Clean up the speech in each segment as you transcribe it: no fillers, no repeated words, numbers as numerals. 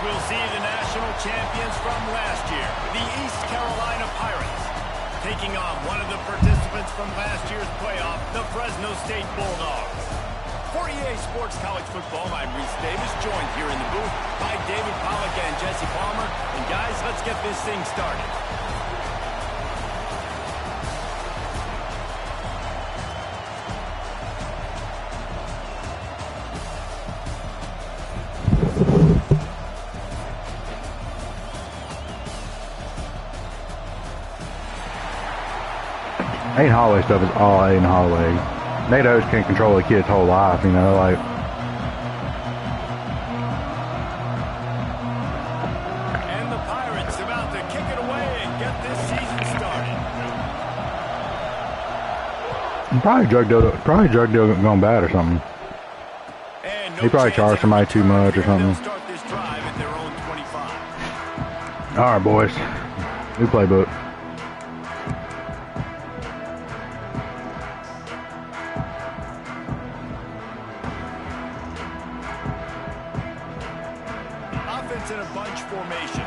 we'll see the national champions from last year, the East Carolina Pirates, taking on one of the participants from last year's playoff, the Fresno State Bulldogs. For EA Sports College Football, I'm Reese Davis, joined here in the booth by David Pollack and Jesse Palmer. And guys, let's get this thing started. Aiden Holloway stuff is all Aiden Holloway. Nate Oates can't control a kid's whole life, you know, like. And the Pirates about to kick it away and get this season started. Probably drug deal gone bad or something. And no He probably charged somebody too much or something. Start this drive at their own 25. All right, boys. New playbook. Offense in a bunch formation.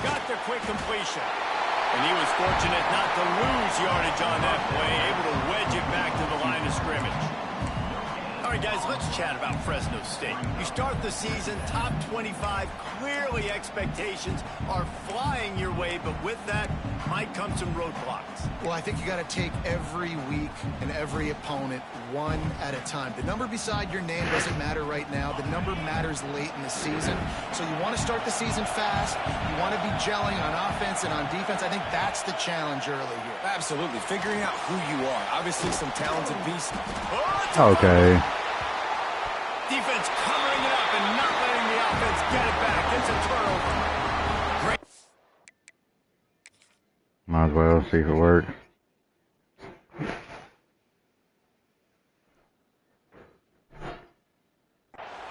Got the quick completion. And he was fortunate not to lose yardage on that play, able to wedge it back to the line of scrimmage. All right, guys, let's chat about Fresno State. You start the season top 25. Clearly, expectations are flying your way, but with that might come some roadblocks. Well, I think you got to take every week and every opponent one at a time. The number beside your name doesn't matter right now. The number matters late in the season. So you want to start the season fast. You want to be gelling on offense and on defense. I think that's the challenge early here. Absolutely. Figuring out who you are. Obviously, some talented pieces. Okay. Defense covering it up and not letting the offense get it back. It's a turnover. Great. Might as well see if it works.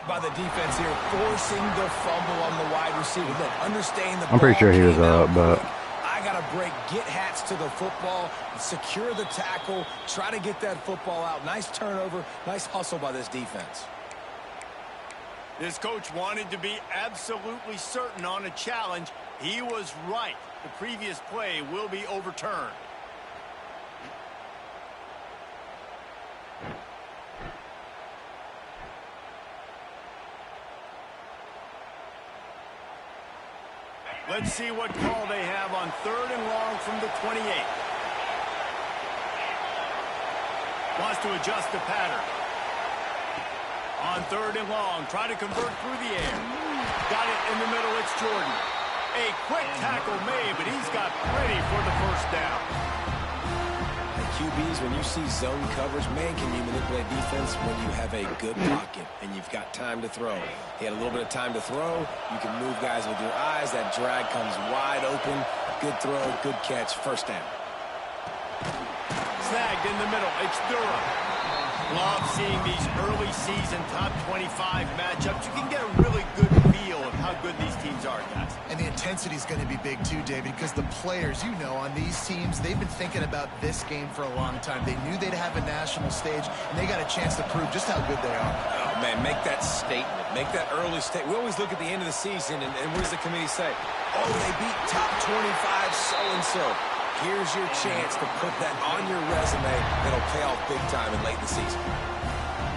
By the defense here, forcing the fumble on the wide receiver. Look, understanding the I'm pretty sure he was up, but I got to break, get hats to the football, secure the tackle, try to get that football out. Nice turnover, nice hustle by this defense. This coach wanted to be absolutely certain on a challenge. He was right. The previous play will be overturned. Let's see what call they have on 3rd and long from the 28. Wants to adjust the pattern. On 3rd and long, try to convert through the air. Got it in the middle, it's Jordan. A quick tackle made, but he's got plenty for the first down. And QBs, when you see zone coverage, man, can you manipulate defense when you have a good pocket and you've got time to throw. He had a little bit of time to throw. You can move guys with your eyes. That drag comes wide open. Good throw, good catch, first down. Snagged in the middle, it's Durham. Love seeing these early season top 25 matchups. You can get a really good feel of how good these teams are, guys. And the intensity is going to be big too, David, because the players, you know, on these teams, they've been thinking about this game for a long time. They knew they'd have a national stage, and they got a chance to prove just how good they are. Oh, man, make that statement. Make that early statement. We always look at the end of the season, and what does the committee say? Oh, they beat top 25 so-and-so. Here's your chance to put that on your resume that'll pay off big time in late in the season.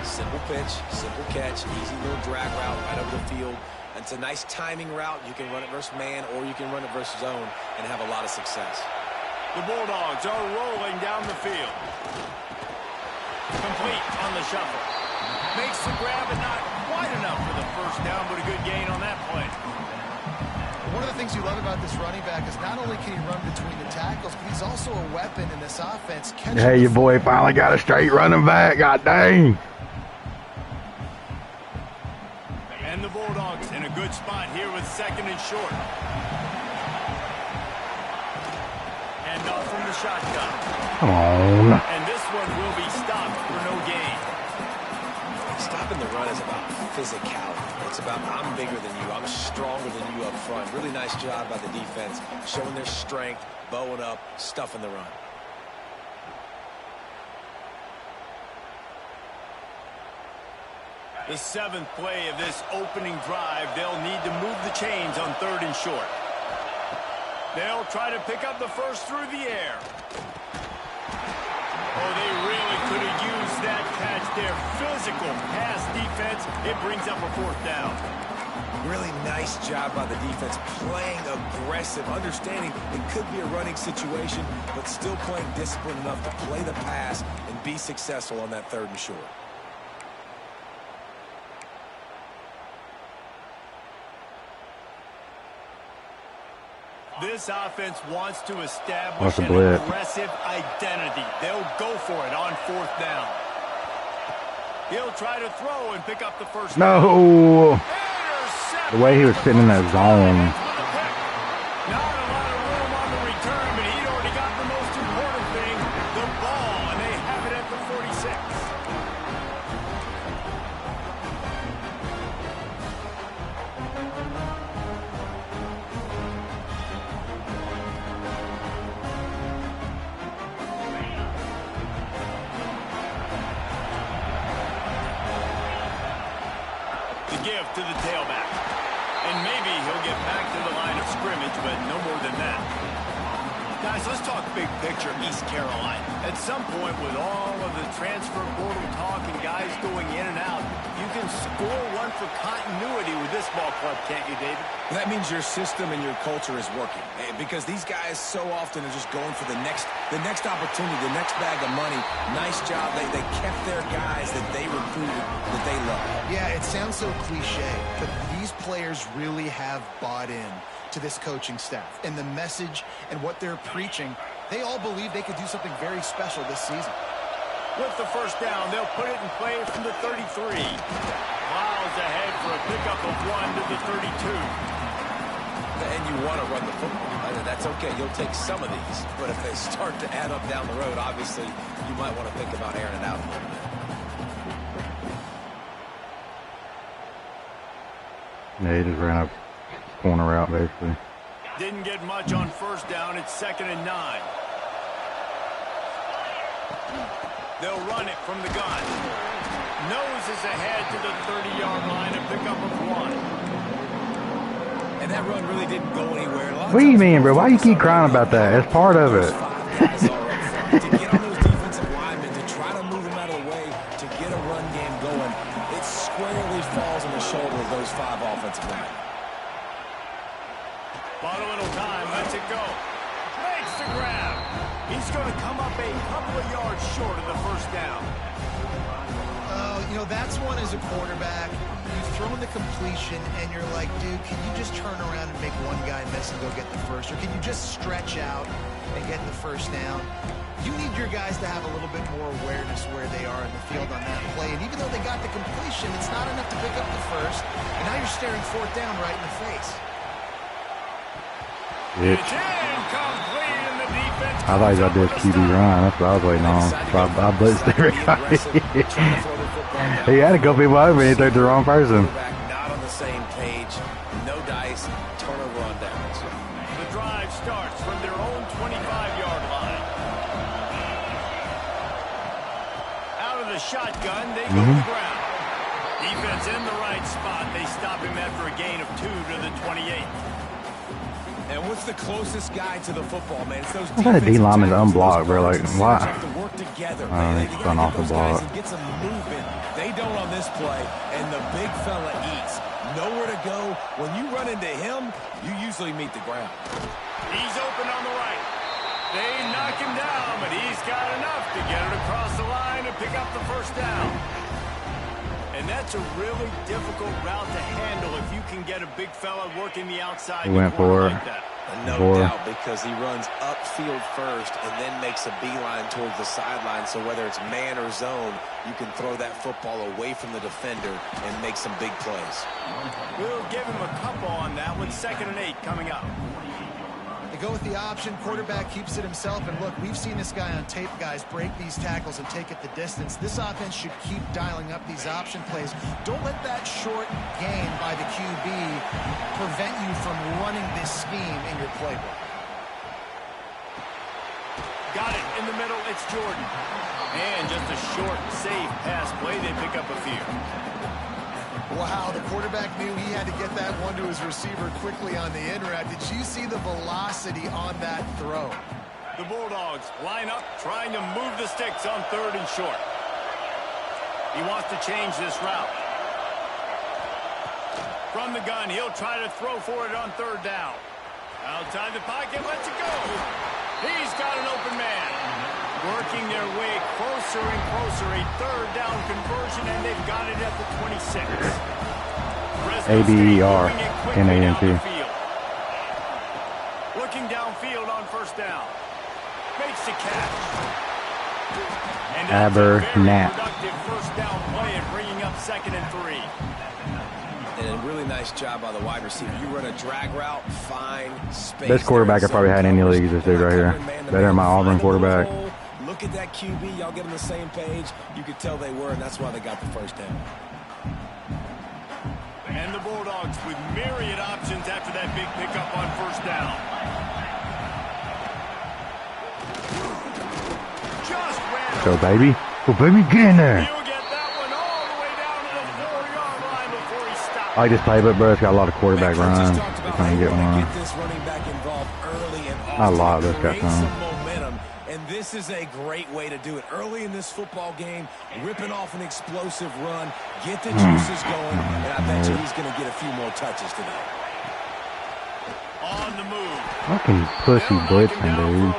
Simple pitch, simple catch, easy little drag route right over the field. It's a nice timing route. You can run it versus man or you can run it versus zone and have a lot of success. The Bulldogs are rolling down the field. Complete on the shuffle. Makes the grab and not quite enough for the first down, but a good gain on that play. One of the things you love about this running back is not only can he run between the tackles, but he's also a weapon in this offense. hey, your boy finally got a straight running back. God dang. And the Bulldogs in a good spot here with 2nd and short. And off from the shotgun. Come on. And this one will be stopped for no gain. Stopping the run is about physicality. It's about I'm bigger than you. I'm stronger than you up front. Really nice job by the defense, showing their strength, bowing up, stuffing the run. The 7th play of this opening drive, they'll need to move the chains on 3rd and short. They'll try to pick up the first through the air. Oh, they really could have used that catch there. Physical pass defense. It brings up a 4th down. Really nice job by the defense, playing aggressive, understanding it could be a running situation, but still playing disciplined enough to play the pass and be successful on that 3rd and short. This offense wants to establish an aggressive identity. They'll go for it on 4th down. He'll try to throw and pick up the first down. No! The way he was sitting in that zone. Not a lot of room on the return, but he'd already got the most important thing, the ball, and they have it at the 46. The give to the tailback. And maybe he'll get back to the line of scrimmage, but no more than that. Guys, let's talk big picture East Carolina. At some point, with all of the transfer portal talk and guys going in and out, you can score one for continuity with this ball club, can't you, David? That means your system and your culture is working, because these guys so often are just going for the next opportunity, the next bag of money. Nice job. They kept their guys that they recruited, that they love. Yeah, it sounds so cliche, but these players really have bought in to this coaching staff and the message and what they're preaching. They all believe they could do something very special this season. With the first down, they'll put it in play from the 33. Miles ahead for a pickup of 1 to the 32. And you want to run the football. That's okay. You'll take some of these. But if they start to add up down the road, obviously, you might want to think about airing it out a little bit. Yeah, he just ran up corner route, basically. Didn't get much on first down. It's 2nd and 9. They'll run it from the gun. Noses ahead to the 30-yard line, a pickup of 1. And that run really didn't go anywhere. What do you mean, bro? Why you keep crying about that? It's part of it. To get on those defensive linemen, to try to move them out of the way, to get a run game going, it squarely falls on the shoulder of those 5 offensive linemen. Bought a little time, lets it go. Makes the grab. He's going to come up a couple of yards short of the first down. You know, that's one as a quarterback. You've thrown the completion, and you're like, dude, can you just turn around and make one guy miss and go get the first? Or can you just stretch out and get the first down? You need your guys to have a little bit more awareness where they are in the field on that play. And even though they got the completion, it's not enough to pick up the first. And now you're staring 4th down right in the face. It's incomplete, and the defense. I thought he was about to do a QB run. That's what I was waiting on. So I blitzed everybody. He had a couple people over and he took the wrong person. Not on the same page. No dice. Turnover on downs. The drive starts from their own 25-yard line. Out of the shotgun, they go to the ground. Defense in the right spot. They stop him after a gain of 2 to the 28. And what's the closest guy to the football, man? It's those that D lineman's unblocked, bro. Like, why? Have to work together. He's gone off the block. Get some movement. They don't on this play, and the big fella eats. Nowhere to go. When you run into him, you usually meet the ground. He's open on the right. They knock him down, but he's got enough to get it across the line and pick up the first down. And that's a really difficult route to handle if you can get a big fella working the outside. He went for like that. No doubt, because he runs upfield first and then makes a beeline towards the sideline. So whether it's man or zone, you can throw that football away from the defender and make some big plays. We'll give him a couple on that one. 2nd and 8 coming up. They go with the option. Quarterback keeps it himself. And look, we've seen this guy on tape, guys, break these tackles and take it the distance. This offense should keep dialing up these option plays. Don't let that short gain by the QB prevent you from running this scheme in your playbook. Got it in the middle. It's Jordan. And just a short, safe pass play. They pick up a few. Wow, the quarterback knew he had to get that one to his receiver quickly on the in route. Did you see the velocity on that throw? The Bulldogs line up, trying to move the sticks on 3rd and short. He wants to change this route. From the gun, he'll try to throw for it on 3rd down. Outside the pocket, lets it go. He's got an open man. Working their way closer and closer. A 3rd down conversion, and they've got it at the 26. ABERNANT. Looking downfield on 1st down. Makes the catch. And that's a very productive 1st down play and bringing up 2nd and 3. And a really nice job by the wide receiver. You run a drag route, find space. Best quarterback I probably had in any league is this dude right here. Better than my Auburn quarterback. Look at that QB. Y'all get on the same page. You could tell they were, and that's why they got the 1st down. And the Bulldogs with myriad options after that big pickup on 1st down. Just ran. Go, baby. Go, baby. Get in there. He'll get that one all the way down to the 4-yard line before he stops. I like this playbook, bro. It's got a lot of quarterback runs. Just trying to get one. Get this running back involved early and often. I love this guy. Momentum, and this is a great way to do it. Early in this football game, ripping off an explosive run, get the juices going, and I bet you he's going to get a few more touches today. On the move. Fucking pussy blitzing, dude.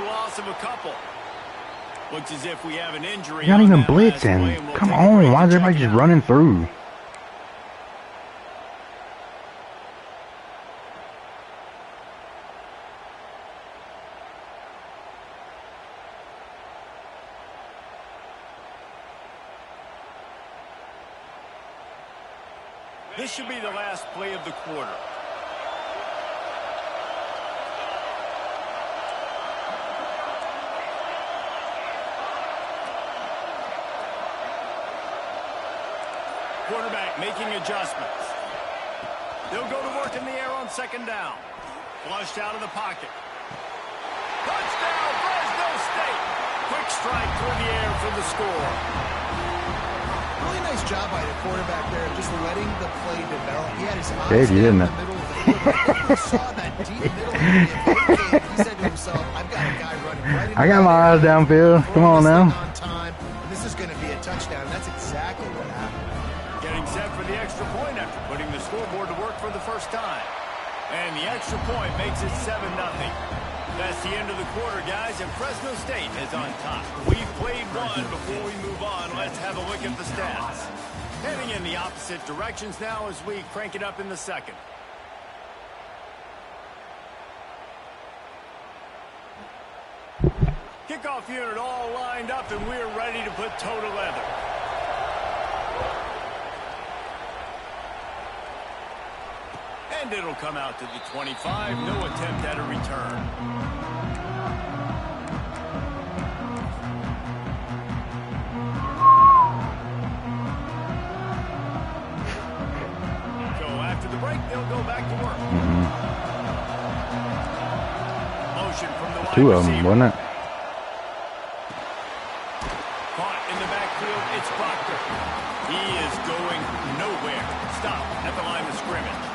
Looks as if we have an injury. You're not even blitzing. Come on. Why is everybody just running through? This should be the last play of the quarter. Quarterback making adjustments. They'll go to work in the air on 2nd down. Flushed out of the pocket. Touchdown, Fresno State. Quick strike through the air for the score. Really nice job by the quarterback there, just letting the play develop. He had his Did eyes you, in didn't the middle of the field. He saw that deep middle of the field. He said to himself, I've got a guy running right into I got my eyes downfield. Come on now. on time, and this is going to be a touchdown. And that's exactly what happened. Getting set for the extra point after putting the scoreboard to work for the first time. And the extra point makes it 7-0. That's the end of the quarter, guys, and Fresno State is on top. We've played one. Before we move on, let's have a look at the stats. Heading in the opposite directions now as we crank it up in the 2nd. Kickoff unit all lined up, and we're ready to put toe to leather. And it'll come out to the 25. No attempt at a return. So after the break, they'll go back to work. Motion from the wide Two of receiver. them, wasn't it? Caught in the backfield, it's Proctor. He is going nowhere. Stop at the line of scrimmage.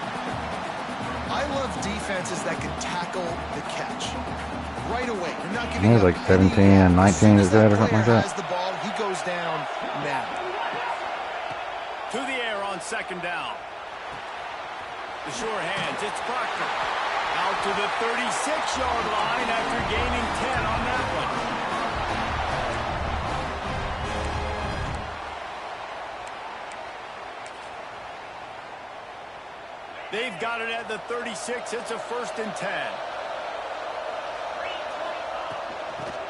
I love defenses that can tackle the catch right away. You're not giving It was like 17 and 19, is that, or something like that? Has the ball, he goes down now. To the air on 2nd down. The sure hands, it's Proctor. Out to the 36-yard line after gaining 10 on that one. They've got it at the 36. It's a 1st and 10.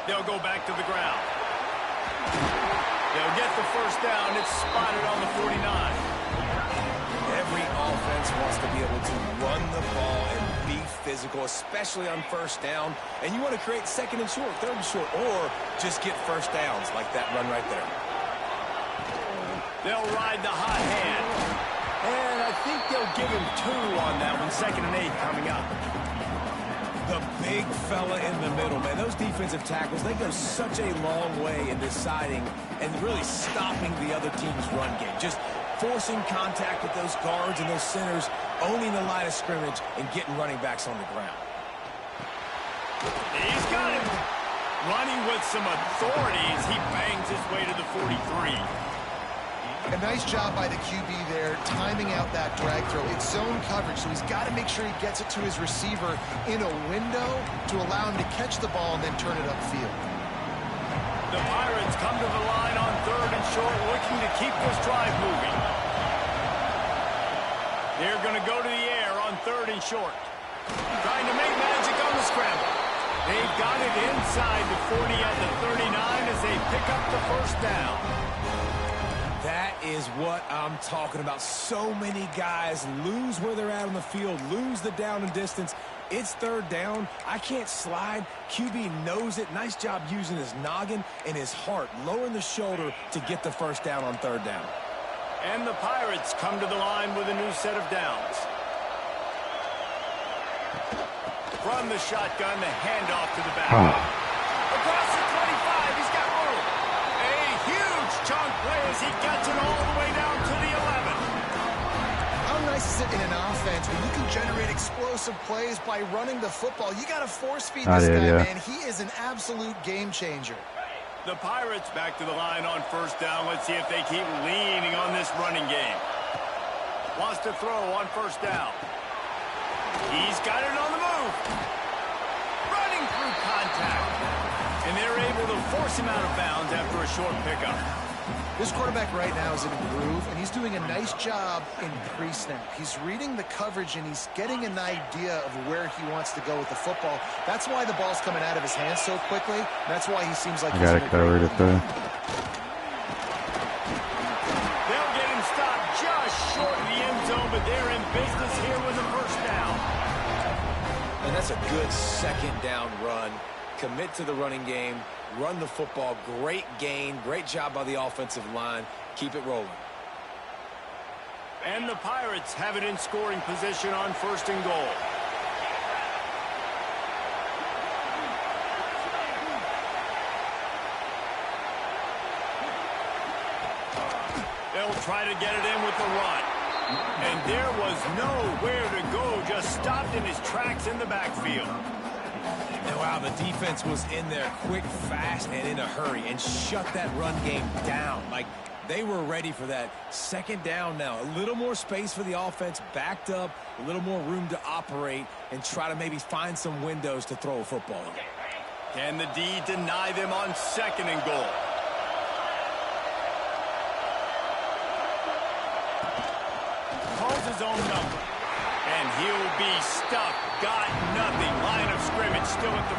They'll go back to the ground. They'll get the 1st down. It's spotted on the 49. Every offense wants to be able to run the ball and be physical, especially on 1st down. And you want to create 2nd and short, 3rd and short, or just get 1st downs like that run right there. They'll ride the hot hand. And I think they'll give him 2 on that one. 2nd and 8 coming up. The big fella in the middle, man. Those defensive tackles, they go such a long way in deciding and really stopping the other team's run game. Just forcing contact with those guards and those centers, owning the line of scrimmage, and getting running backs on the ground. He's got him. Running with some authority as he bangs his way to the 43. A nice job by the QB there, timing out that drag throw. It's zone coverage, so he's got to make sure he gets it to his receiver in a window to allow him to catch the ball and then turn it upfield. The Pirates come to the line on 3rd and short, looking to keep this drive moving. They're going to go to the air on 3rd and short. Trying to make magic on the scramble. They've got it inside the 40 at the 39 as they pick up the first down. That is what I'm talking about. So many guys lose where they're at on the field, lose the down and distance. It's 3rd down. I can't slide. QB knows it. Nice job using his noggin and his heart, lowering the shoulder to get the first down on 3rd down. And the Pirates come to the line with a new set of downs. From the shotgun, the handoff to the back. Across the 25, he's got room. A huge chunk play as he gets it all the way down to the 11. How nice is it in an offense when you can generate explosive plays by running the football? You got to force feed this guy, man. He is an absolute game changer. The Pirates back to the line on 1st down. Let's see if they keep leaning on this running game. Wants to throw on 1st down. He's got it on the move. Running through contact. And they're able to force him out of bounds after a short pickup. This quarterback right now is in a groove, and he's doing a nice job in pre-snap. He's reading the coverage, and he's getting an idea of where he wants to go with the football. That's why the ball's coming out of his hands so quickly. That's why he seems like he's got it covered at the... They'll get him stopped just short of the end zone, but they're in business here with the first down. And that's a good 2nd down run. Commit to the running game, run the football, great gain, great job by the offensive line. Keep it rolling. And the Pirates have it in scoring position on 1st and goal. They'll try to get it in with the run. And there was nowhere to go, just stopped in his tracks in the backfield. And wow, the defense was in there quick, fast, and in a hurry and shut that run game down. Like, they were ready for that. 2nd down now. A little more space for the offense, backed up, a little more room to operate and try to maybe find some windows to throw a football in. Can the D deny them on 2nd and goal? Calls his own number. And he'll be stuck. Got nothing. Line of scrimmage still at the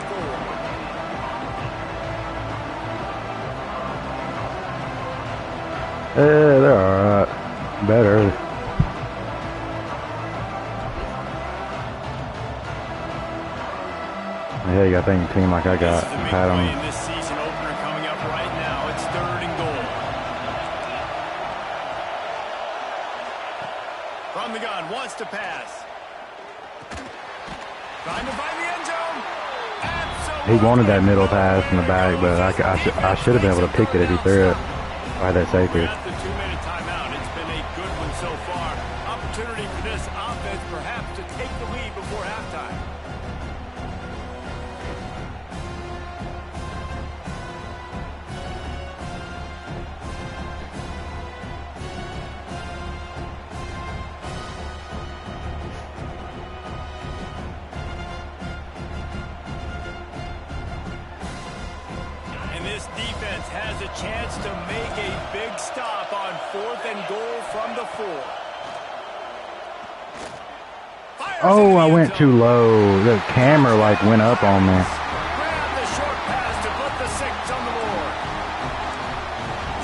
4. They're alright. Better. Yeah, you got to think a team like I got. Had them. In this season opener coming up right now. It's 3rd and goal. From the gun, wants to pass. Trying to find the end zone. Absolutely. He wanted that middle pass in the back, but I should have been able to pick it if he threw it. By that safety. At the 2-minute timeout, it's been a good one so far. Opportunity for this offense perhaps to take the lead before halftime. This defense has a chance to make a big stop on 4th and goal from the 4. Oh, I went too low. The camera like went up on me. Grab the short pass to put the 6 on the board.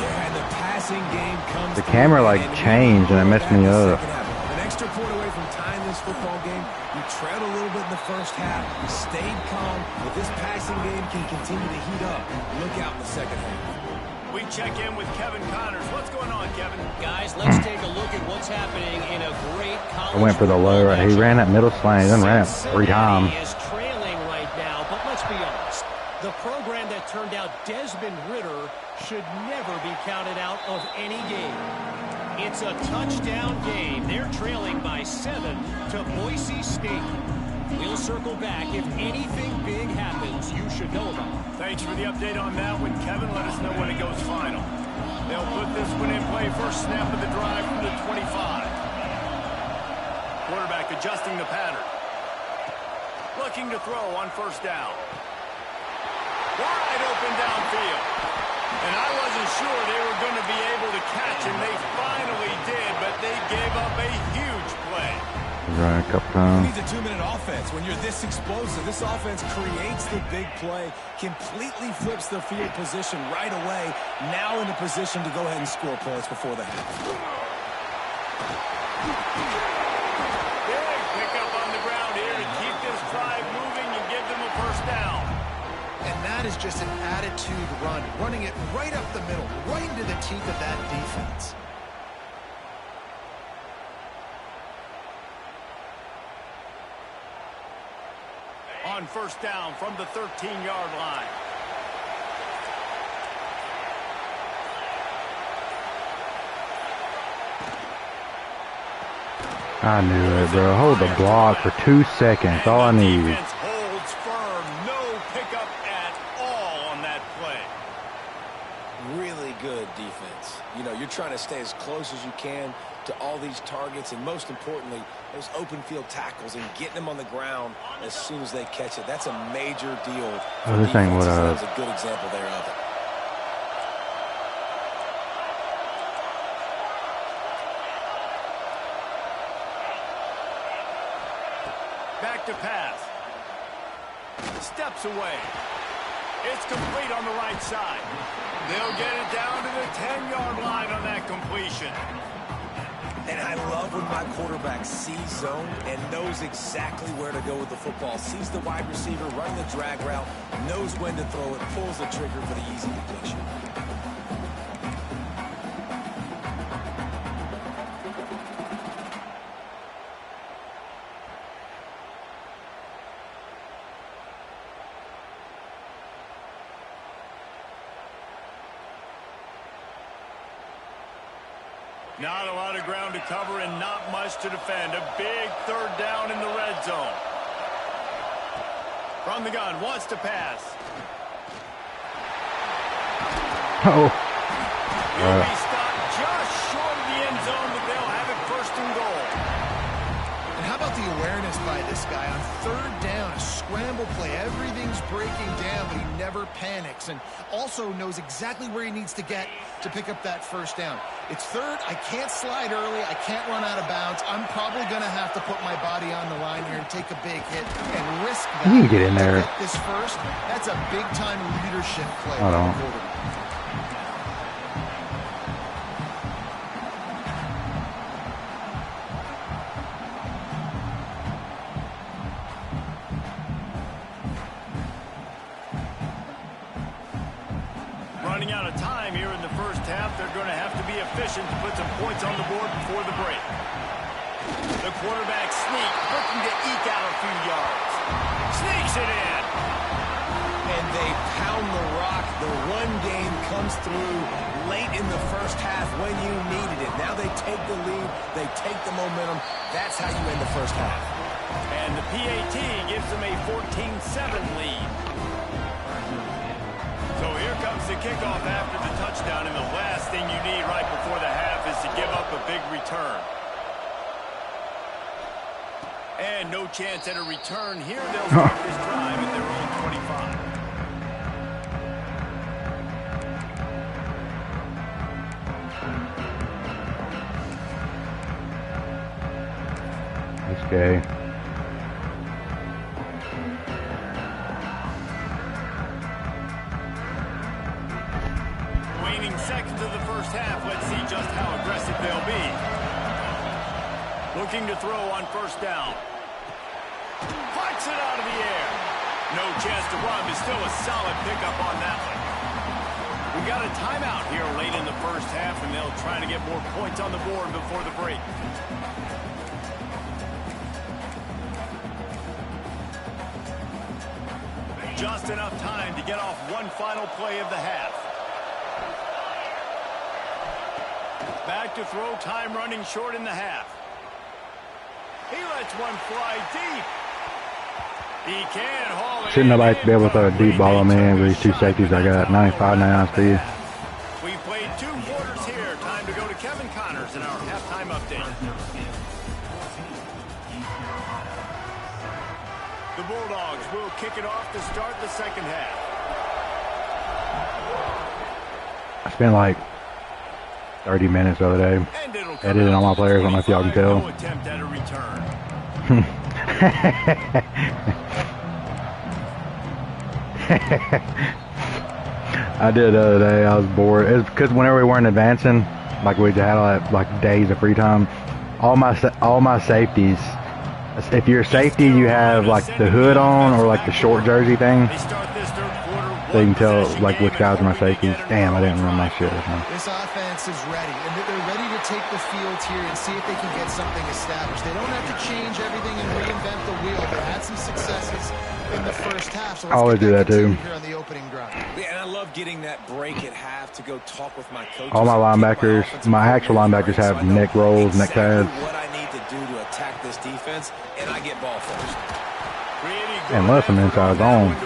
Yeah, and the passing game comes. The camera like changed and it messed me up. An extra point away from tying this football game. You trailed a little bit in the first half. You stayed calm. If this passing game can continue to heat up, look out in the 2nd half. We check in with Kevin Connors. What's going on, Kevin? Guys, let's take a look at what's happening in a great college. I went for the low right. He ran that middle slant. He done ran it 3 times. He is trailing right now, but let's be honest. The program that turned out Desmond Ridder should never be counted out of any game. It's a touchdown game. They're trailing by 7 to Boise State. We'll circle back. If anything big happens, you should know about it. Thanks for the update on that one, Kevin. Let us know when it goes final. They'll put this one in play. First snap of the drive from the 25. Quarterback adjusting the pattern. Looking to throw on first down. Wide open downfield. And I wasn't sure they were going to be able to catch him. They finally did, but they gave up a huge play. Right, a couple times. It's a 2-minute offense. When you're this explosive, this offense creates the big play, completely flips the field position right away, now in a position to go ahead and score points before the half. Big pickup on the ground here to keep this drive moving and give them a first down. And that is just an attitude run, running it right up the middle, right into the teeth of that defense. On first down from the 13-yard line. I knew it, bro. Hold the block for 2 seconds. All I need. Defense holds firm. No pickup at all on that play. Really good defense. You know, you're trying to stay as close as you can to all these targets, and most importantly, those open field tackles and getting them on the ground as soon as they catch it. That's a major deal. Oh, this ain't what That's a good example there of it. Back to pass. Steps away. It's complete on the right side. They'll get it down to the 10-yard line on that completion. And I love when my quarterback sees zone and knows exactly where to go with the football. Sees the wide receiver running the drag route, knows when to throw it, pulls the trigger for the easy completion. Not a lot of ground to cover and not much to defend. A big third down in the red zone. From the gun, wants to pass. Oh. He'll be stopped just short of the end zone, but they'll have it first and goal. And how about the awareness by this guy on third down, a scramble play. Everything's breaking down, but he never panics and also knows exactly where he needs to get to pick up that first down. It's third. I can't slide early. I can't run out of bounds. I'm probably going to have to put my body on the line here and take a big hit and risk that. You can get in there. Get this first. That's a big-time leadership play. I don't. Running out of time here in the first half. They're going to have to be efficient to put some points on the board before the break. The quarterback sneak, looking to eke out a few yards. Sneaks it in. And they pound the rock. The run game comes through late in the first half when you needed it. Now they take the lead. They take the momentum. That's how you end the first half. And the PAT gives them a 14-7 lead. So here comes the kickoff after the touchdown, and the last thing you need right before the half is to give up a big return. And no chance at a return here. They'll start this drive at their own 25. Okay. Waning seconds of the first half. Let's see just how aggressive they'll be. Looking to throw on first down. Flicks it out of the air. No chance to run, but still a solid pickup on that one. We got a timeout here late in the first half, and they'll try to get more points on the board before the break. Just enough time to get off one final play of the half. Back to throw, time running short in the half. He lets one fly deep. He can haul it. Shouldn't nobody be able to throw a deep ball on me with these two safeties I got. 95, 99 speed. We played 2 quarters here. Time to go to Kevin Connors in our halftime update. The Bulldogs will kick it off to start the second half. I spent like 30 minutes the other day editing all my players. I don't know if y'all can tell. No attempt at a return. I did the other day. I was bored. It's because whenever we weren't advancing, like we had all that, like days of free time, all my safeties. If you're a safety, you have like the hood on or like the short jersey thing. So you can tell like which guys are my safeties. Damn, I didn't run my shit. This offense is ready, and they're ready to take the field here and see if they can get something established. They don't have to change everything and reinvent the wheel. They had some successes in the first half, so I always do that too. Here on the opening drive. Yeah, and I love getting that break at half to go talk with my coaches. All my linebackers, my actual linebackers have neck rolls, neck pads. What I need to do to attack this defense, and I get ball first. Unless I'm inside zone.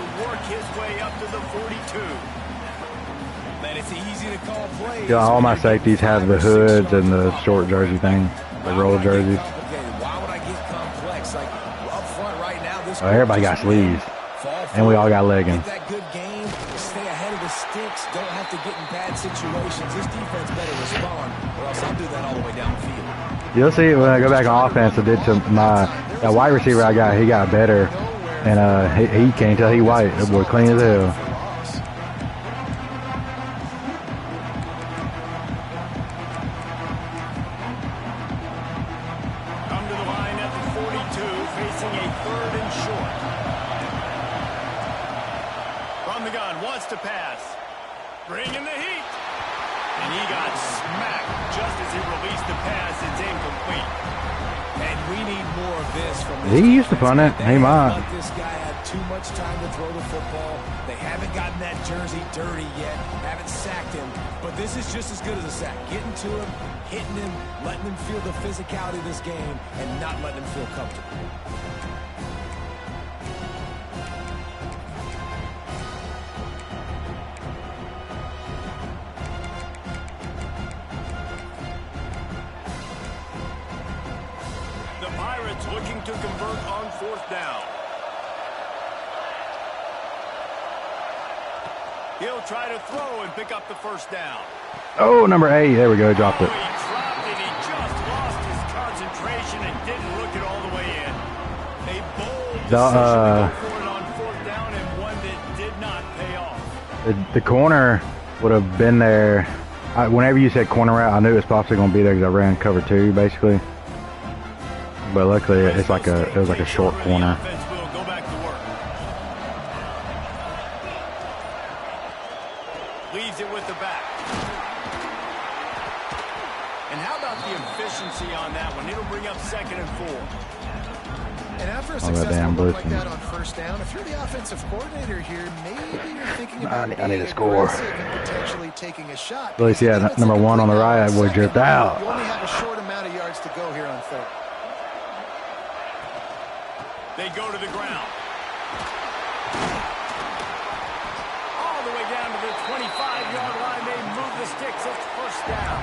Yeah, all my safeties have the hoods and the short jersey thing, the roll jerseys. Why would I get complex? Like up front right now, this Everybody got sleeves, and we all got leggings. Get that good game, stay ahead of the sticks, don't have to get in bad situations. This defense better respond, or else I'll do that all the way down the field. You'll see when I go back on offense. I did to my that wide receiver I got. He got better, and he can't tell he white. That boy clean as hell. He used to punt it. He might. This guy had too much time to throw the football. They haven't gotten that jersey dirty yet. Haven't sacked him. But this is just as good as a sack. Getting to him, hitting him, letting him feel the physicality of this game, and not letting him feel comfortable. Looking to convert on 4th down. He'll try to throw and pick up the 1st down. Oh, number 8. There we go. Dropped it. He dropped it. He just lost his concentration and didn't look it all the way in. A bold decision to go for it on 4th down and one that did not pay off. The corner would have been there. Whenever you said corner route, I knew it was possibly going to be there because I ran cover 2, basically. But luckily, it was like a short corner. Leaves it with the back. And how about the efficiency on that one? It'll bring up 2nd and 4. And after a successful look like that on 1st down, if you're the offensive coordinator here, maybe you're thinking about I need a score. potentially taking a shot. Really, see that number 1 on the right, I would jerked out. You only have a short amount of yards to go here on 3rd. They go to the ground. All the way down to the 25-yard line. They move the sticks. It's 1st down.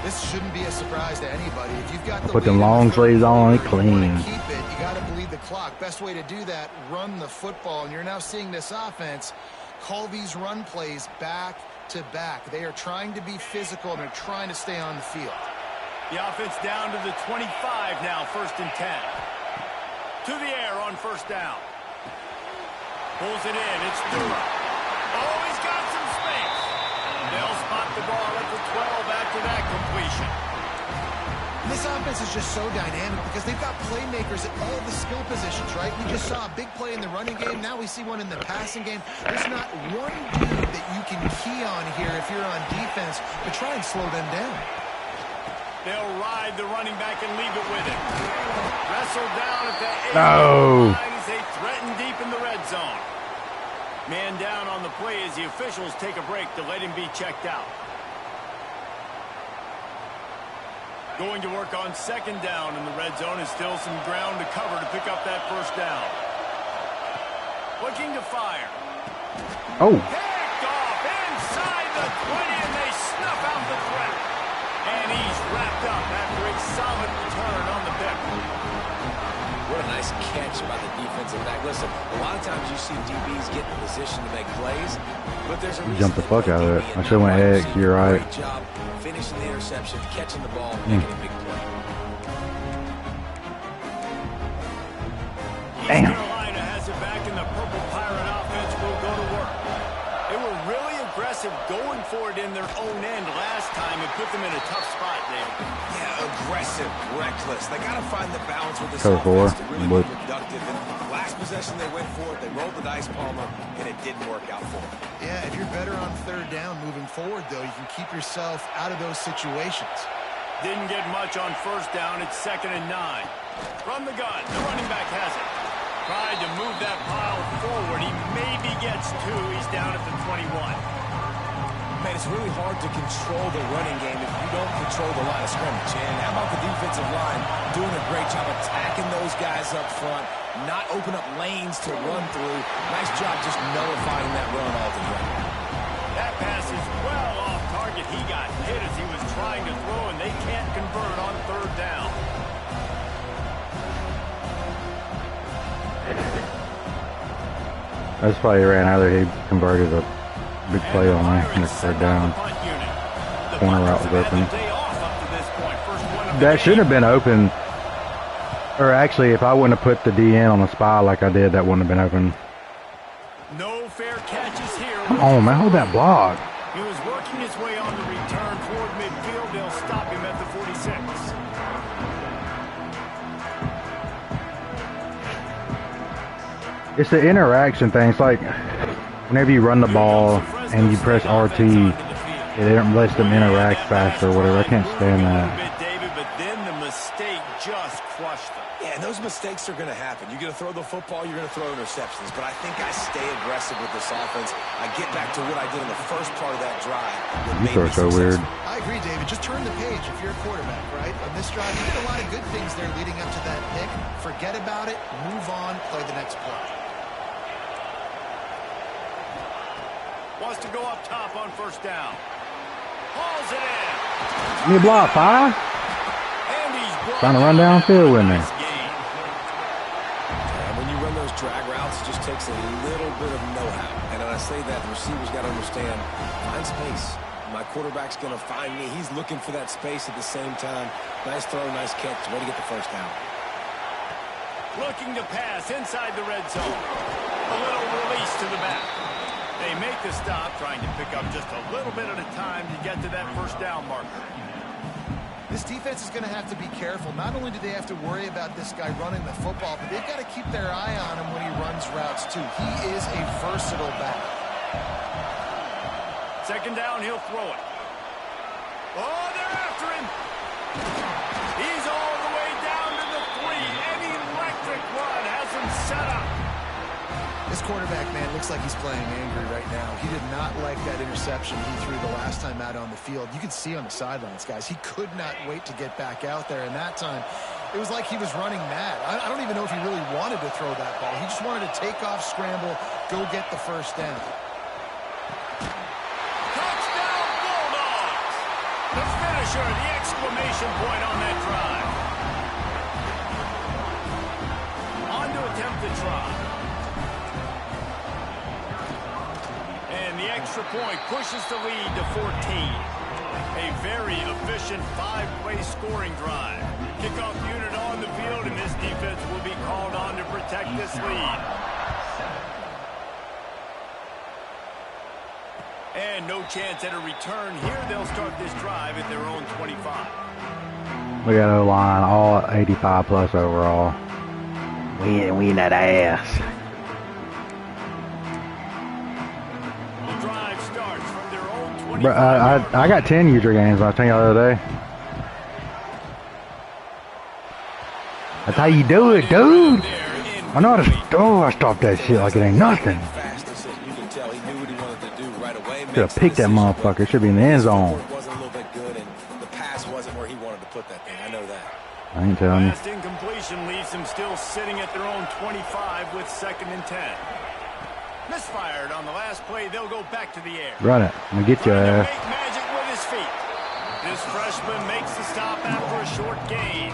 This shouldn't be a surprise to anybody. If you've got the put them long sleeves on, clean. Keep it. You got to bleed the clock. Best way to do that, run the football. And you're now seeing this offense call these run plays back to back. They are trying to be physical and they're trying to stay on the field. The offense down to the 25 now, 1st and 10. To the air on 1st down. Pulls it in. It's Dura. Oh, he's got some space. They'll spot the ball at the 12 after that completion. This offense is just so dynamic because they've got playmakers at all the skill positions, right? We just saw a big play in the running game. Now we see one in the passing game. There's not one dude that you can key on here if you're on defense to try and slow them down. They'll ride the running back and leave it with him. Wrestled down at the 8 No. line. They threaten deep in the red zone. Man down on the play as the officials take a break to let him be checked out. Going to work on second down in the red zone, and still some ground to cover to pick up that first down. Looking to fire. Oh. Picked off inside the 20, and they snuff out the threat. And he's wrapped up after a solid return on the pick. What a nice catch by the defensive back. Listen, a lot of times you see DBs get in position to make plays, but there's a reason. Jump the fuck out of it. I should have went X. You're right. Great job finishing the interception, catching the ball, making a big play. Damn. Carolina has it back, and the Purple Pirate offense will go to work. They were really aggressive going for it in their own end last time and put them in a tough spot there. Yeah, aggressive, reckless. They got to find the balance with this Cover offense to really four. be productive. And last possession they went for it, they rolled the dice, Palmer, and it didn't work out for them. Yeah, if you're better on third down moving forward, though, you can keep yourself out of those situations. Didn't get much on first down. It's 2nd and 9. From the gun, the running back has it. Tried to move that pile forward. He maybe gets 2. He's down at the 21. Man, it's really hard to control the running game if you don't control the line of scrimmage. And how about the defensive line doing a great job attacking those guys up front, not open up lanes to run through. Nice job just nullifying that run altogether. That pass is well off target. He got hit as he was trying to throw, and they can't convert on third down. That's probably ran out there. He converted a big play on me in the third down. Corner route was open. That shouldn't have been open. Or actually, if I wouldn't have put the DN on the spot like I did, that wouldn't have been open. No fair catches here. Come on, man. Hold that block. He was working his way on the return toward midfield. They'll stop him at the 46. It's the interaction thing. It's like whenever you run the ball and you press RT, it lets them interact faster or whatever. I can't stand that. David, but then the mistake just crushed them. Yeah, and those mistakes are going to happen. You're going to throw the football, you're going to throw interceptions. But I think I stay aggressive with this offense. I get back to what I did in the first part of that drive. You throw so weird. I agree, David. Just turn the page if you're a quarterback, right? On this drive, you did a lot of good things there leading up to that pick. Forget about it, move on, play the next play. Wants to go up top on first down. Hauls it in. Give me a block, Fi. And he's Trying to run downfield with me. Nice gain. And when you run those drag routes, it just takes a little bit of know-how. And when I say that, the receiver's got to understand, find space. My quarterback's going to find me. He's looking for that space at the same time. Nice throw, nice catch. Way to get the first down. Looking to pass inside the red zone. A little release to the back. They make the stop, trying to pick up just a little bit at a time to get to that first down marker. This defense is going to have to be careful. Not only do they have to worry about this guy running the football, but they've got to keep their eye on him when he runs routes, too. He is a versatile back. Second down, he'll throw it. Oh, they're after him. He's all the way down to the 3. An electric run has him set up. This quarterback, man, looks like he's playing angry right now. He did not like that interception he threw the last time out on the field. You can see on the sidelines, guys, he could not wait to get back out there. And that time, it was like he was running mad. I don't even know if he really wanted to throw that ball. He just wanted to take off, scramble, go get the first down. Touchdown, Bulldogs! The finisher, the exclamation point on that drive. On to attempt the try. And the extra point pushes the lead to 14. A very efficient 5-play scoring drive. Kickoff unit on the field, and this defense will be called on to protect this lead. And no chance at a return here. They'll start this drive at their own 25. We got O-line, all 85 plus overall. We in that ass. The drive starts from their own 25. Bro, I got 10 user games. I was telling y'all the other day. That's how you do it, dude. I know how to. I stopped that shit like it ain't nothing. Should have picked that motherfucker. Should be in the end zone. good, and the pass wasn't where he wanted to put that thing. I know that. I ain't telling you. Last incompletion leaves them still sitting at their own 25 with 2nd and 10. Misfired on the last play. They'll go back to the air. Run it. I'm gonna get your Trying to ass. make magic with his feet. This freshman makes the stop after a short gain.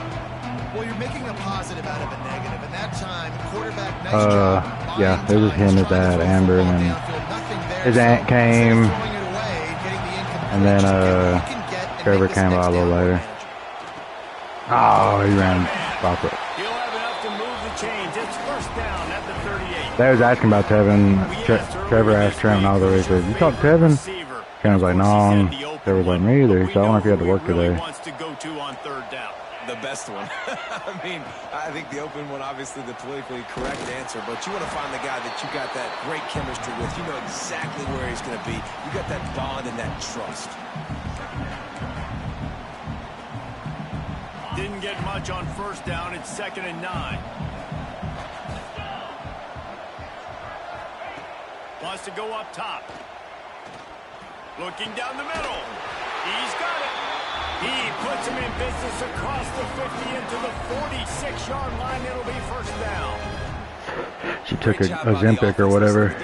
Well, you're making a positive out of a negative. And that time, quarterback, nice job. Yeah, it was just him, his dad, Amber, and then his aunt came, and then Trevor came out a little later. Oh, he ran off it. He'll have enough to move the chains. It's 1st down at the 38. They was asking about Tevin. Trevor asked Trent all the way. He said, "You talk to Tevin?" Trent was like, "No." Trevor was like, "Me either." So I wonder if he had to work today. Wants to go to on 3rd down. The best one. I mean, I think the open one, obviously the politically correct answer, but you want to find the guy that you got that great chemistry with. You know exactly where he's going to be. You got that bond and that trust. Didn't get much on 1st down. It's 2nd and 9. Wants to go up top. Looking down the middle. He's got it. He puts him in business across the 50 into the 46-yard line. It'll be 1st down. She took a Ozempic or whatever.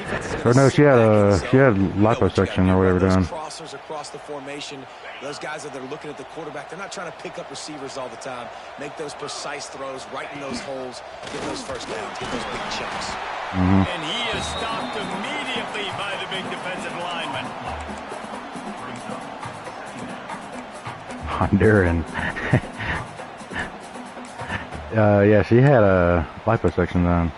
Or no, she had liposuction or whatever done. Crossers across the formation. Those guys that are looking at the quarterback, they're not trying to pick up receivers all the time. Make those precise throws, right in those holes, get those 1st downs, get those big chunks. And he is stopped immediately by the big defensive lineman. Honduran. Yeah, she had a liposuction done.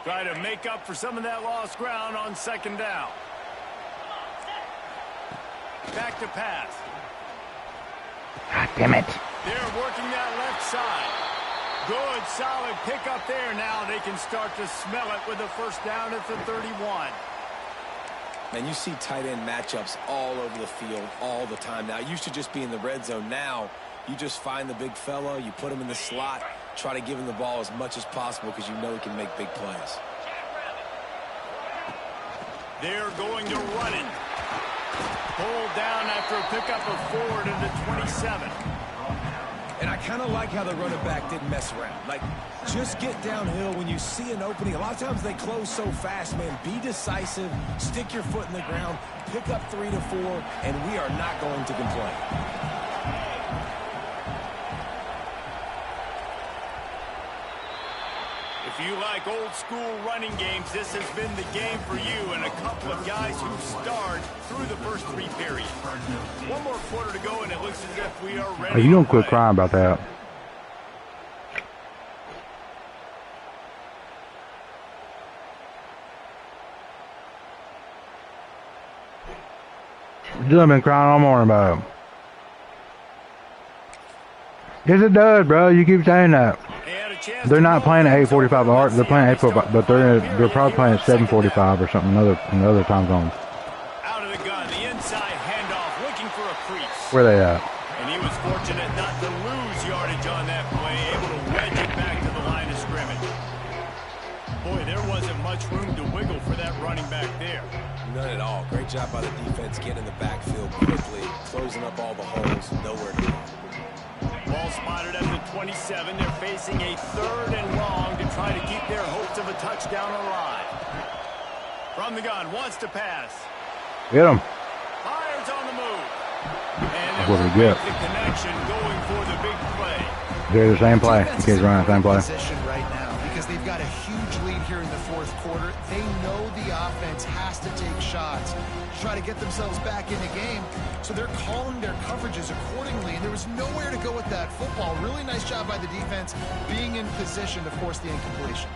Try to make up for some of that lost ground on 2nd down. Back to pass. God damn it. They're working that left side. Good, solid pickup there. Now they can start to smell it with a 1st down at the 31. And you see tight end matchups all over the field all the time now. It used to just be in the red zone. Now you just find the big fella, you put him in the slot, try to give him the ball as much as possible because you know he can make big plays. They're going to run it. Pulled down after a pickup of 4 to the 27. And I kind of like how the running back didn't mess around. Like, just get downhill when you see an opening. A lot of times they close so fast, man. Be decisive, stick your foot in the ground, pick up 3 to 4, and we are not going to complain. If you like old school running games, this has been the game for you, and a couple of guys who starred through the first 3 periods. One more quarter to go, and it looks as if we are ready. Oh, you don't quit crying about that. Dylan been crying all morning about it. Yes, it does, bro. You keep saying that. They're not playing at 8:45. They're playing at 8:45, but they're probably playing at 7:45 or something. Another time zone. Out of the gun, the inside handoff, looking for a crease. Where they at? And he was fortunate not to lose yardage on that play, able to wedge it back to the line of scrimmage. Boy, there wasn't much room to wiggle for that running back there. None at all. Great job by the defense getting in the backfield quickly, closing up all the holes, nowhere to go. Ball spotted at the 27. They're facing a 3rd and long to try to keep their hopes of a touchdown alive. From the gun, wants to pass. Get him. Fires on the move. And That's what we get. the connection going for the big play. They're the same play. You guys running the same play. Position right now because they've got a huge lead here in the 4th quarter. They know the offense has to take shots to try to get themselves back in the game. So they're calling their coverages accordingly, and there was nowhere to go with that football. Really nice job by the defense being in position to force the incompletion.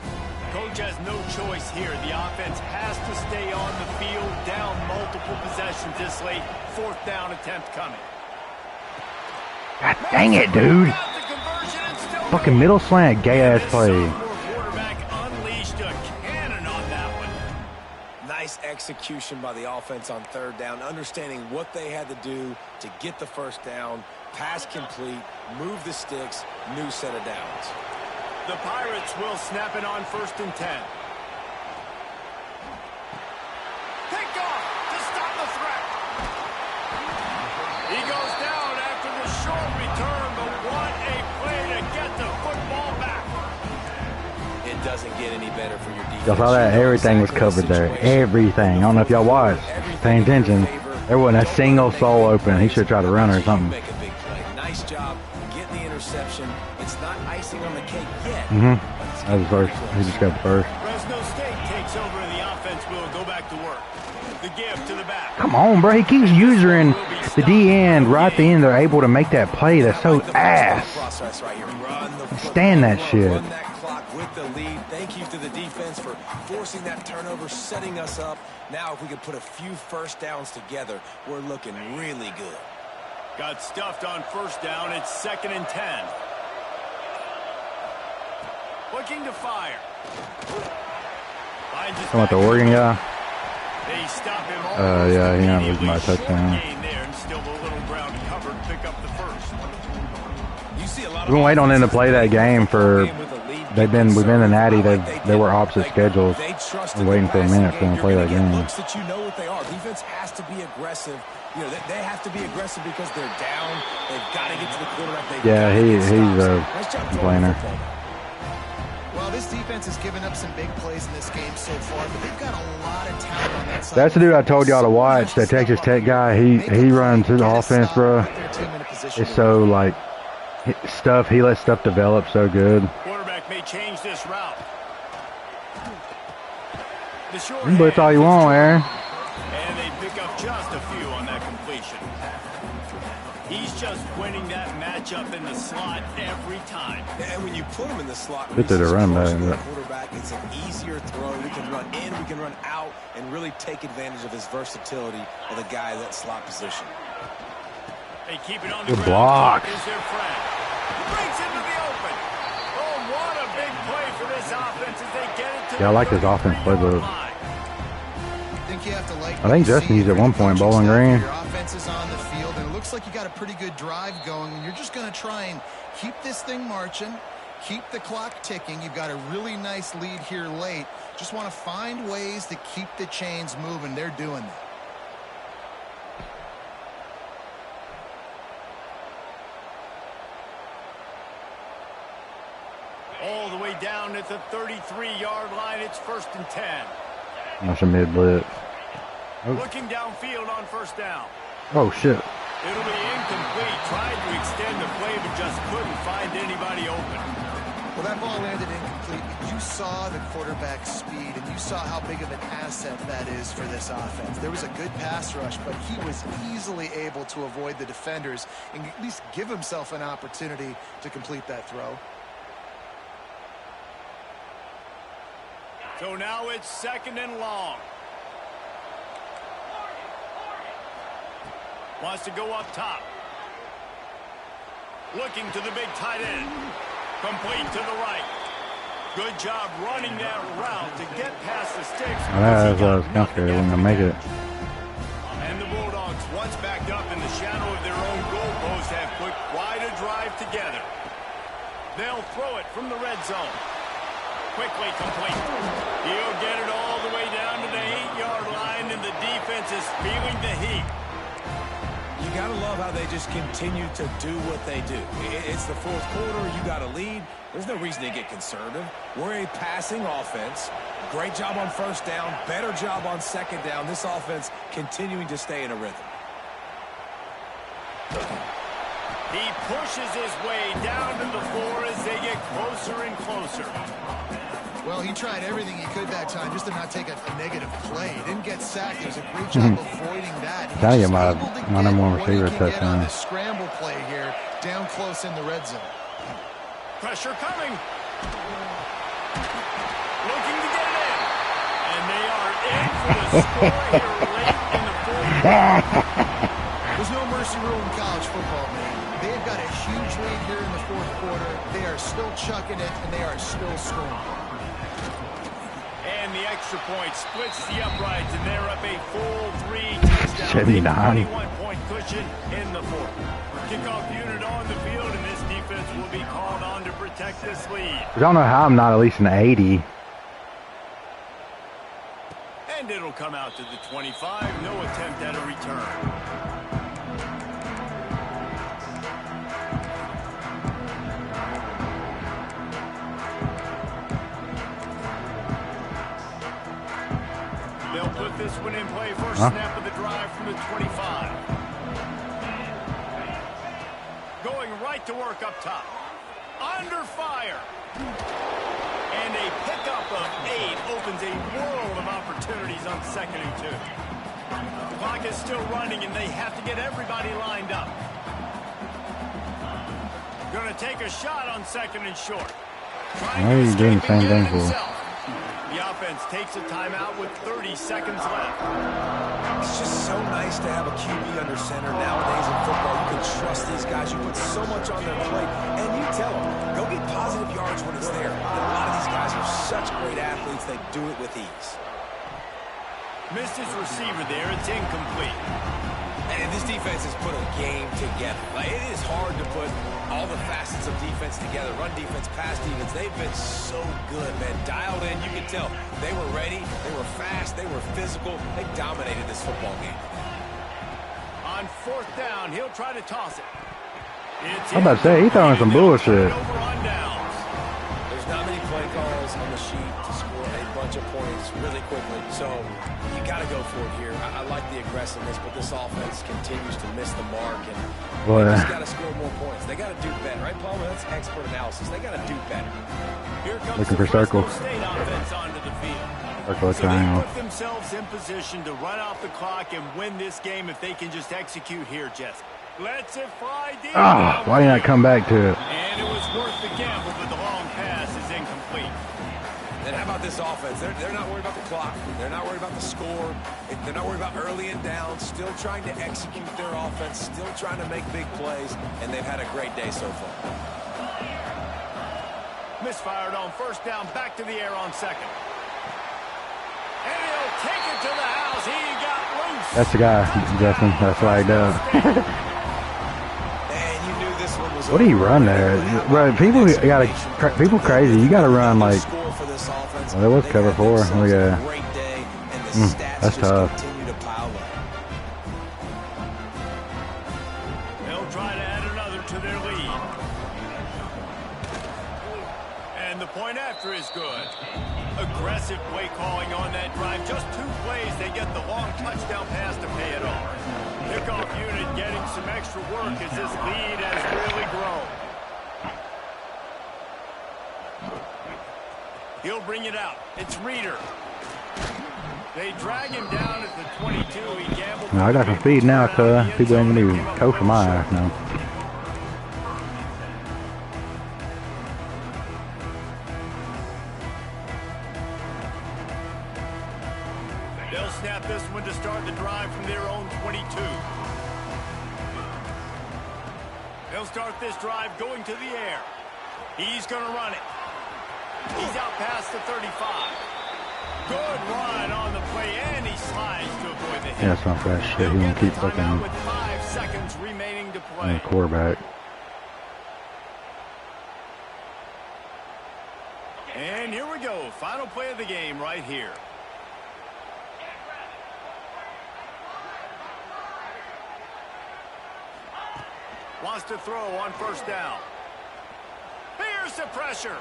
Coach has no choice here. The offense has to stay on the field, down multiple possessions this late. 4th down attempt coming. God dang it, dude. Fucking middle slant, gay-ass play. Quarterback unleashed a cannon on that one. Nice execution by the offense on 3rd down, understanding what they had to do to get the 1st down, pass complete, move the sticks, new set of downs. The Pirates will snap it on 1st and 10. Pick off! doesn't get any better for your defense. Y'all saw that? Everything was covered there. Everything. I don't know if y'all watched. Paying attention. There wasn't a single soul open. He should try to run or something. Make a big play. Nice job getting the interception. It's not icing on the cake yet. That was first. He just got the first. Fresno State takes over and the offense will go back to work. The give to the back. Come on, bro. He keeps using the D end right at the end. They're able to make that play. That's so ass. Stand that shit. Run that clock with the lead. Thank you to the defense for forcing that turnover, setting us up. Now, if we can put a few first downs together, we're looking really good. Got stuffed on first down. It's 2nd and 10. Looking to fire. Talking about the Oregon guy? They stop him yeah, he not losing by a touchdown. There and still a little ground covered. Pick up the first. We've been waiting on them to play that game for. We've been in Natty. They were opposite schedules. We're waiting for a minute for them to play that game. Looks that you know what they are. Defense has to be aggressive. You know, they have to be aggressive because they're down. They've got to get to the quarterback. Yeah, he's a complainer. Well, this defense has given up some big plays in this game so far, but they've got a lot of talent on that side. That's the dude I told y'all to watch. That Texas Tech guy. He runs his offense, bro. It's so like stuff. He lets stuff develop so good. Quarterback may change this route. You can blitz all you want, Aaron. And they pick up just a few on that completion. He's just winning that matchup in the slot every time. And when you put him in the slot, Good to the run back. quarterback, it's an easier throw. We can run in, we can run out, and really take advantage of his versatility of the guy in that slot position. They keep it on the Good ground. block. Is their friend. Breaks into the open. Oh, what a big play for this offense as they get it to Yeah, I like this offense playbook. I think Justin used it at one point, Bowling Green. Your offense is on the field, and it looks like you got a pretty good drive going, and you're just going to try and keep this thing marching, keep the clock ticking. You've got a really nice lead here late. Just want to find ways to keep the chains moving. They're doing that. All the way down at the 33-yard line. It's 1st and 10. That's a mid blitz. Oh. Looking downfield on first down. Oh shit. It'll be incomplete. Tried to extend the play, but just couldn't find anybody open. Well, that ball landed incomplete. You saw the quarterback's speed, and you saw how big of an asset that is for this offense. There was a good pass rush, but he was easily able to avoid the defenders and at least give himself an opportunity to complete that throw. So now it's 2nd and long. Wants to go up top. Looking to the big tight end. Complete to the right. Good job running that route to get past the sticks. That's what I was kind of scared. They weren't going to make it. And the Bulldogs, once backed up in the shadow of their own goalpost, have put quite a drive together. They'll throw it from the red zone. Quickly complete. He'll get it all the way down to the 8-yard line, and the defense is feeling the heat. You got to love how they just continue to do what they do. It's the fourth quarter. You got a lead. There's no reason to get conservative. We're a passing offense. Great job on first down. Better job on second down. This offense continuing to stay in a rhythm. He pushes his way down to the floor as they get closer and closer. Well, he tried everything he could that time just to not take a negative play. He didn't get sacked. It was a great job avoiding that. Tell you, my number one receiver touchdown. On the scramble play here, down close in the red zone. Pressure coming. Looking to get it in. And they are in for the score here late in the fourth quarter. There's no mercy rule in college football, man. They've got a huge lead here in the fourth quarter. They are still chucking it, and they are still scoring. And the extra point splits the uprights, and they're up a full 3 touchdowns. 79. 21-point cushion in the fourth. Kickoff unit on the field, and this defense will be called on to protect this lead. I don't know how I'm not at least an 80. And it'll come out to the 25. No attempt at a return. this one in play. First snap of the drive from the 25. Going right to work up top. Under fire. And a pickup of 8 opens a world of opportunities on 2nd and 2. The clock is still running, and they have to get everybody lined up. Going to take a shot on 2nd and short. Why are you doing the same thing for? The offense takes a timeout with 30 seconds left. It's just so nice to have a QB under center nowadays in football. You can trust these guys. You put so much on their plate, and you tell them, go get positive yards when it's there. And a lot of these guys are such great athletes, they do it with ease. Missed his receiver there. It's incomplete. And this defense has put a game together. Like, it is hard to put all the facets of defense together. Run defense, pass defense. They've been so good, man. Dialed in. You can tell they were ready. They were fast. They were physical. They dominated this football game. On 4th down, he'll try to toss it. I'm about to say, he's throwing some bullshit. There's not many play calls on the sheet to score a bunch of points really quickly. So you got to go for it here. I like the aggressiveness, but this offense continues to miss the mark, and they just got to score more points. They got to do better, right, Palmer? That's expert analysis. They got to do better. Here comes looking for circle. State offense onto the field. Circle so triangle. they put themselves in position to run off the clock and win this game if they can just execute here, Jesse. Let's it fly deep. Why didn't I come back to it? And it was worth the gamble, but the long pass is incomplete. And how about this offense? They're not worried about the clock. They're not worried about the score. They're not worried about early and down. Still trying to execute their offense. Still trying to make big plays. And they've had a great day so far. Misfired on 1st down. Back to the air on 2nd. And he'll take it to the house. He got loose. That's the guy, Justin. That's flagged up. What do you run there? Bro, people crazy. You gotta run like. Well, there was cover 4. Oh yeah. That's tough. They'll try to add another to their lead. And the point after is good. Aggressive play calling on that drive. Just 2 plays, they get the long touchdown pass to pay it off. Kickoff unit getting some extra work as this lead has really grown. He'll bring it out. It's Reeder. They drag him down at the 22. He gambled. No, I got some speed now, cuz people ain't gonna be coaching my ass now. They'll snap this one to start the drive from their own 22. They'll start this drive going to the air. He's going to run it. He's out past the 35. Good run on the play, and he slides to avoid the hit. Yeah, that's not fresh shit. He won't keep fucking with 5 seconds remaining to play. Quarterback. And here we go. Final play of the game right here. Wants to throw on 1st down. Here's the pressure.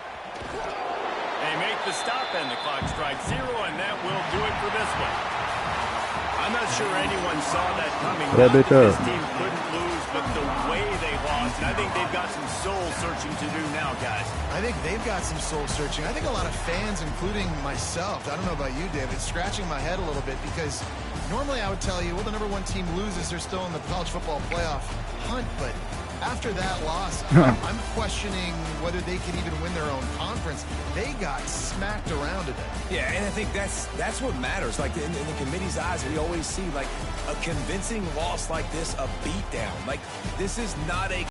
They make the stop, and the clock strikes 0, and that will do it for this one. I'm not sure anyone saw that coming. This team couldn't lose, but the way they lost, and I think they've got some soul-searching to do now, guys. I think they've got some soul-searching. I think a lot of fans, including myself, I don't know about you, David, scratching my head a little bit because normally I would tell you, well, the #1 team loses, they're still in the college football playoff hunt, but after that loss, I'm questioning whether they can even win their own conference. They got smacked around today. Yeah, and I think that's what matters. Like in the committee's eyes, we always see like a convincing loss like this, a beatdown. Like this is not a